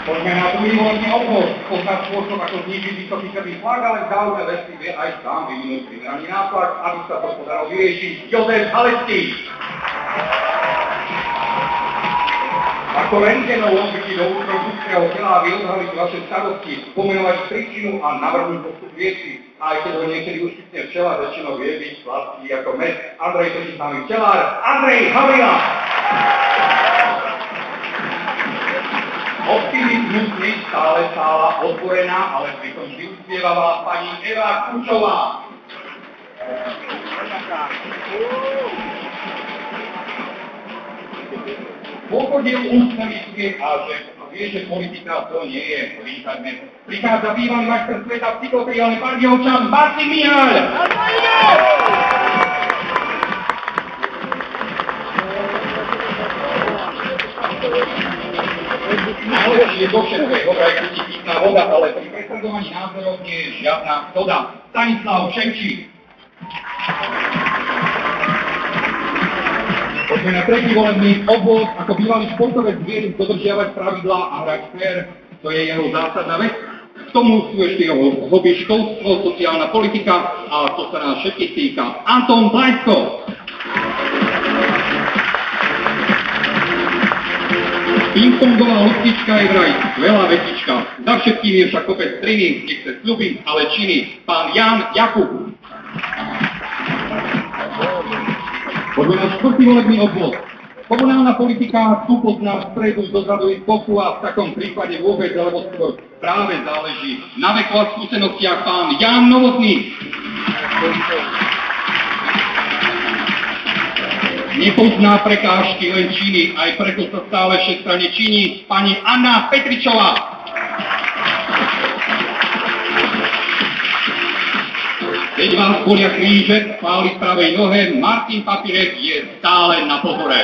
Poďme na druhý volebný obvod. Poznať spôsob, ako znížiť vysoký krvný tlak, ale v záujme veci vie aj sám vyvinúť primeraný nátlak, aby sa to podarilo vyriešiť. Jozef Halecký. Ako rentgenolog vidí do ľudského tela a vyodhaliť vaše starosti, pomenovať príčinu a navrhnúť postup vieči. Aj keď ho niekedy uškytne včela, väčšinou vie byť sladký ako med. Andrej Trčítaný včelár, Andrej Havila. Optimizmus nie stále stála otvorená, ale pritom vždy uspievala pani Eva Kučová. Pochodil ústami svie a že vie, že politika to nie je líčadné. Prichádza bývalý majster sveta psychotriálnej Pardiovčan Martin Miháľ. Najlepšie do všetko je dobrá pitná voda, ale pri presadzovaní názorov nie je žiadna voda. Stanislav Ševčík. Poďme na tretí volebný obvod. Ako bývalý športovec vie dodržiavať pravidlá a hrať fér, to je jeho zásadná vec. K tomu sú ešte jeho hobby školstvo, sociálna politika a to sa nás všetkých týka. Anton Blajsko. Pingpongová loptička je vraj veľa vetička. Za všetkým je však kopec striny, nechce sľuby, ale činy. Pán Jan Jakub. Poďme na štvrtý volebný obvod. Komunálna politika tu pozná vpredu, dozadu i boku a v takom prípade vôbec, alebo skôr práve záleží na veku a skúsenostiach pán Jan Novotný. Nepozná prekážky, len činy, aj preto sa stále všestranne činí pani Anna Petričová. Keď vás bolia kríže, páli v pravej nohe, Martin Papírek je stále na pozore.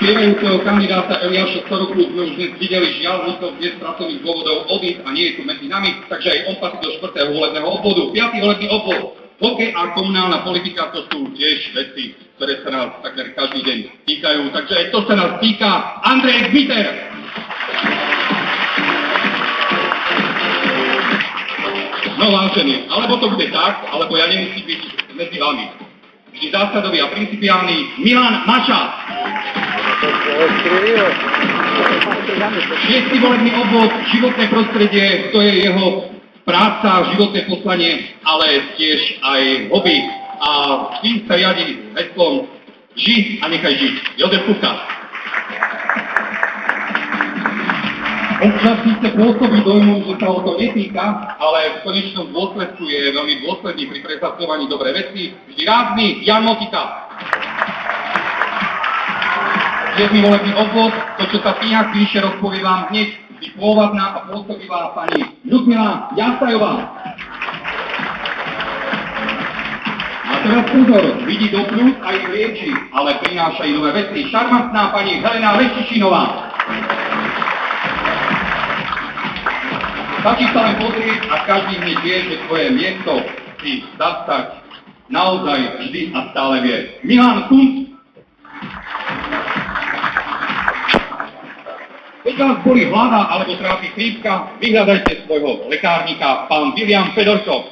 Spievajúceho kandidáta Eliáša Storoku sme už dnes videli, žiaľ musel dnes z pracovných dôvodov odísť a nie je tu medzi nami, takže aj on patrí do štvrtého volebného obvodu. Piatý volebný obvod. Hokej a komunálna politika, to sú tiež veci, ktoré sa nás takmer každý deň týkajú. Takže aj to sa nás týka. Andrej Gmiter. No vážený, alebo to bude tak, alebo ja nemusím byť medzi vami. Vždy zásadový a principiálny Milan Mača. Šiestý volebný obvod, životné prostredie, to je jeho práca, životné poslanie, ale tiež aj hobby. A tým sa riadi heslom ži a nechaj žiť. Jozef Kuka. Občas síce pôsobí dojmu, že sa o to netýka, ale v konečnom dôsledku je veľmi dôsledný pri presadzovaní dobrej veci. Vždy rázny Jan Motika. 7. volebný obvod, to čo sa v knihách píše, rozpovie vám hneď vždy pôvabná a pôsobivá pani Ľudmila Jastajová. A teraz pozor, vidí do plus aj lieči, ale prináša i nové veci. Šarmantná pani Helena Leštičinová. Stačí sa len pozrieť a každý hneď vie, že svoje miesto si zastať naozaj vždy a stále vie. Milan Kunc. Keď vás bolí hlava alebo trápi chrípka, vyhľadajte svojho lekárnika, pán William Fedorčov.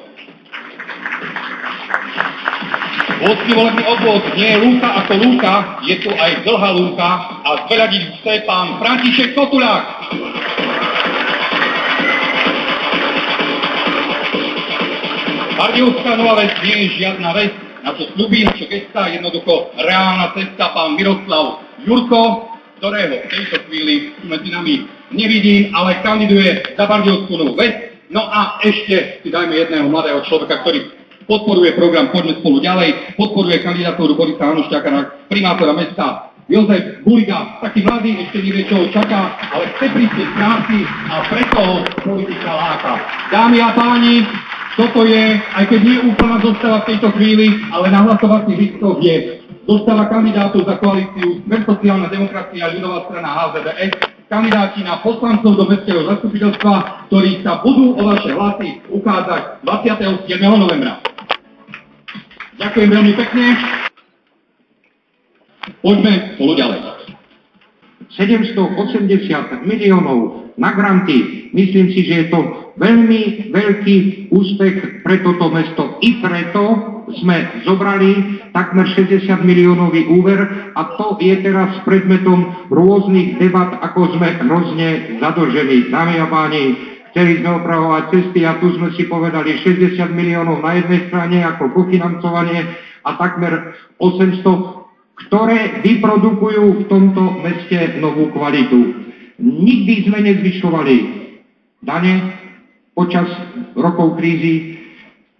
8. volebný obvod, nie je lúka ako lúka, je tu aj dlhá lúka a zveľadiť chce pán František Kotulák. Pardiovská Nová Ves nie je žiadna ves, na čo sľubí, na čo gesta, jednoducho reálna cesta, pán Miroslav Jurko, ktorého v tejto chvíli medzi nami nevidím, ale kandiduje za Pardiovskú Novú Ves. No a ešte si dajme jedného mladého človeka, ktorý podporuje program Poďme spolu ďalej, podporuje kandidatúru Borisa Hanušťáka na primátora mesta. Jozef Buliga, taký mladý, ešte nevie, čo ho čaká, ale chce prísť k práci a preto ho politika láka. Dámy a páni, toto je, aj keď nie úplná zostava v tejto chvíli, ale na hlasovacích listoch je zostava kandidátov za koalíciu Smer sociálna demokracia a ľudová strana HZDS, kandidáti na poslancov do mestského zastupiteľstva, ktorí sa budú o vaše hlasy ukázať 27. novembra. Ďakujem veľmi pekne. Poďme spolu ďalej. 780 miliónov na granty. Myslím si, že je to veľmi veľký úspech pre toto mesto. I preto sme zobrali takmer 60 miliónový úver a to je teraz predmetom rôznych debat, ako sme hrozne zadlžení. Dámy a páni, chceli sme opravovať cesty a tu sme si povedali 60 miliónov na jednej strane ako kofinancovanie a takmer 800, ktoré vyprodukujú v tomto meste novú kvalitu. Nikdy sme nezvyšovali dane počas rokov krízy,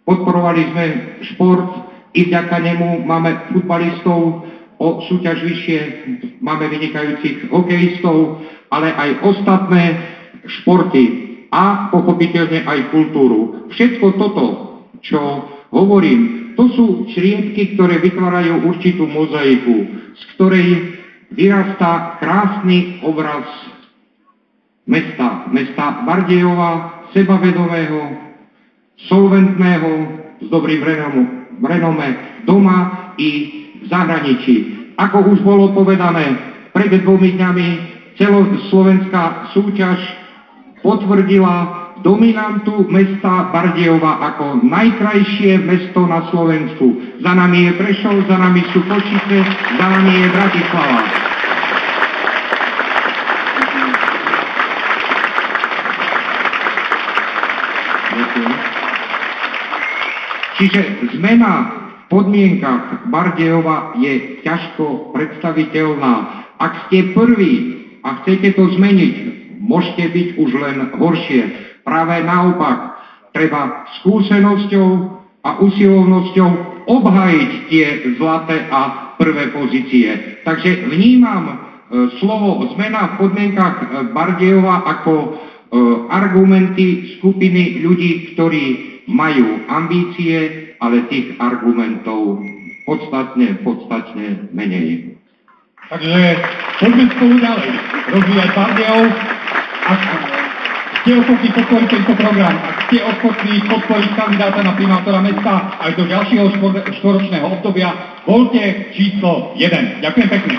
podporovali sme šport, i vďaka nemu máme futbalistov o súťaž vyššie, máme vynikajúcich hokejistov, ale aj ostatné športy a pochopiteľne aj kultúru. Všetko toto, čo hovorím, to sú čriepky, ktoré vytvárajú určitú mozaiku, z ktorej vyrastá krásny obraz mesta Bardejova, sebavedomého, solventného, s dobrým renome doma i v zahraničí. Ako už bolo povedané, pred 2 dňami celoslovenská súťaž potvrdila dominantu mesta Bardejova ako najkrajšie mesto na Slovensku. Za nami je Prešov, za nami sú Košice, za nami je Bratislava. Čiže zmena v podmienkach Bardejova je ťažko predstaviteľná. Ak ste prví a chcete to zmeniť, môžete byť už len horšie. Práve naopak, treba skúsenosťou a usilovnosťou obhájiť tie zlaté a prvé pozície. Takže vnímam slovo zmena v podmienkach Bardejova ako argumenty skupiny ľudí, ktorí majú ambície, ale tých argumentov podstatne menej. Takže poďme spolu ďalej rozvíjať Bardejov. Ak ste ochotní podporiť tento program, ak ste ochotní podporiť kandidáta na primátora mesta aj do ďalšieho štvoročného obdobia, voľte číslo 1. Ďakujem pekne.